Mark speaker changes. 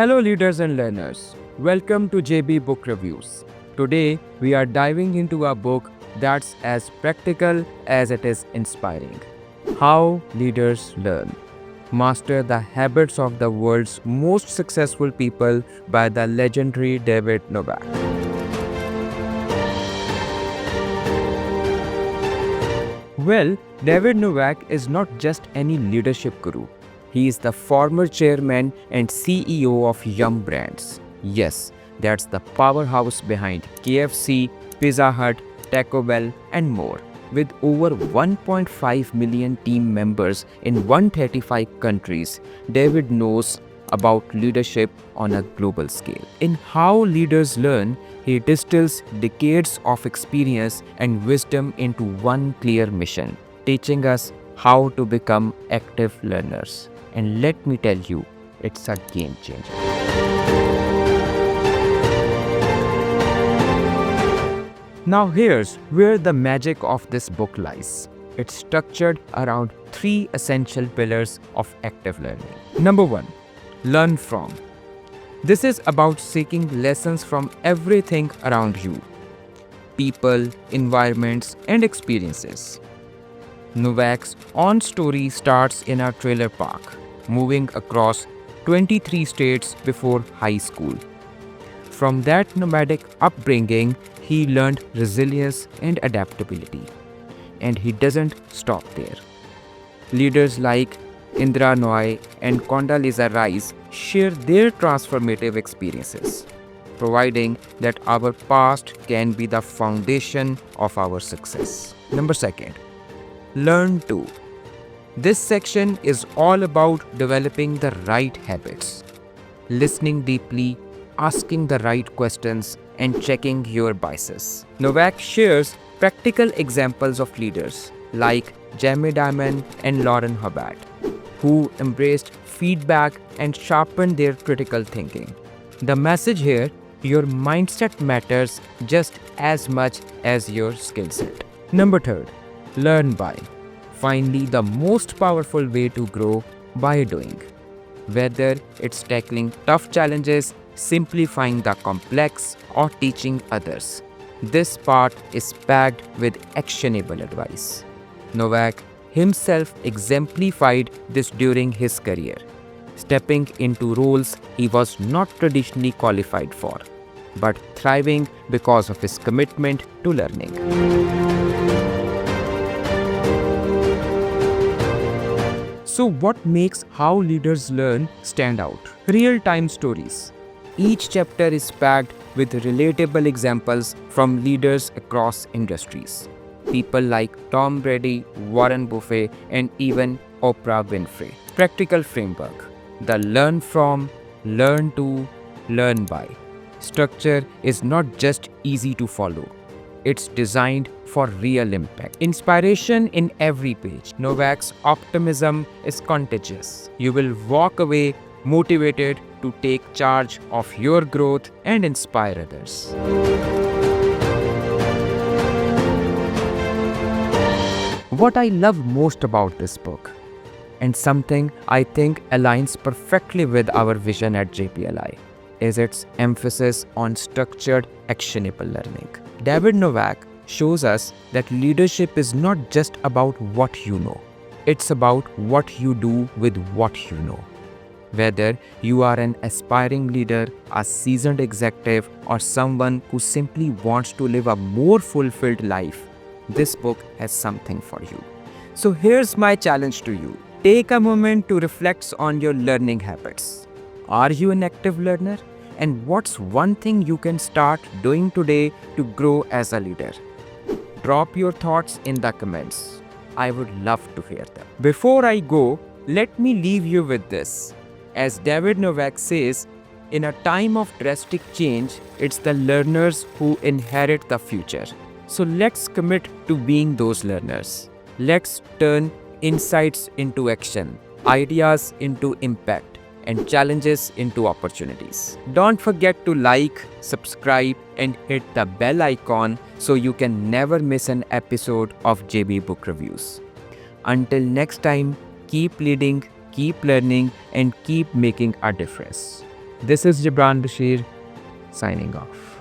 Speaker 1: Hello, leaders and learners. Welcome to JB Book Reviews. Today, we are diving into a book that's as practical as it is inspiring. How Leaders Learn. Master the Habits of the World's Most Successful People by the legendary David Novak. Well, David Novak is not just any leadership guru. He is the former chairman and CEO of Yum Brands. Yes, that's the powerhouse behind KFC, Pizza Hut, Taco Bell, and more. With over 1.5 million team members in 135 countries, David knows about leadership on a global scale. In How Leaders Learn, he distills decades of experience and wisdom into one clear mission, teaching us how to become active learners. And let me tell you, it's a game changer. Now here's where the magic of this book lies. It's structured around three essential pillars of active learning. Number one, learn from. This is about seeking lessons from everything around you. People, environments, and experiences. Novak's own story starts in a trailer park, moving across 23 states before high school. From that nomadic upbringing, he learned resilience and adaptability. And he doesn't stop there. Leaders like Indra Nooyi and Condoleezza Rice share their transformative experiences, providing that our past can be the foundation of our success. Number second, learn to. This section is all about developing the right habits, listening deeply, asking the right questions, and checking your biases. Novak shares practical examples of leaders like Jamie Dimon and Lauren Hubbard, who embraced feedback and sharpened their critical thinking. The message here, your mindset matters just as much as your skill set. Number third, learn by. Finally, the most powerful way to grow by doing. Whether it's tackling tough challenges, simplifying the complex, or teaching others. This part is packed with actionable advice. Novak himself exemplified this during his career, stepping into roles he was not traditionally qualified for, but thriving because of his commitment to learning. So what makes How Leaders Learn stand out? Real-time stories. Each chapter is packed with relatable examples from leaders across industries. People like Tom Brady, Warren Buffett, and even Oprah Winfrey. Practical framework. The learn from, learn to, learn by. Structure is not just easy to follow. It's designed for real impact. Inspiration in every page. Novak's optimism is contagious. You will walk away motivated to take charge of your growth and inspire others. What I love most about this book, and something I think aligns perfectly with our vision at JPLI, is its emphasis on structured, actionable learning. David Novak shows us that leadership is not just about what you know. It's about what you do with what you know. Whether you are an aspiring leader, a seasoned executive, or someone who simply wants to live a more fulfilled life, this book has something for you. So here's my challenge to you. Take a moment to reflect on your learning habits. Are you an active learner? And what's one thing you can start doing today to grow as a leader? Drop your thoughts in the comments. I would love to hear them. Before I go, let me leave you with this. As David Novak says, in a time of drastic change, it's the learners who inherit the future. So let's commit to being those learners. Let's turn insights into action, ideas into impact, and challenges into opportunities. Don't forget to like, subscribe, and hit the bell icon so you can never miss an episode of JB Book Reviews. Until next time, keep leading, keep learning, and keep making a difference. This is Gibran Bashir signing off.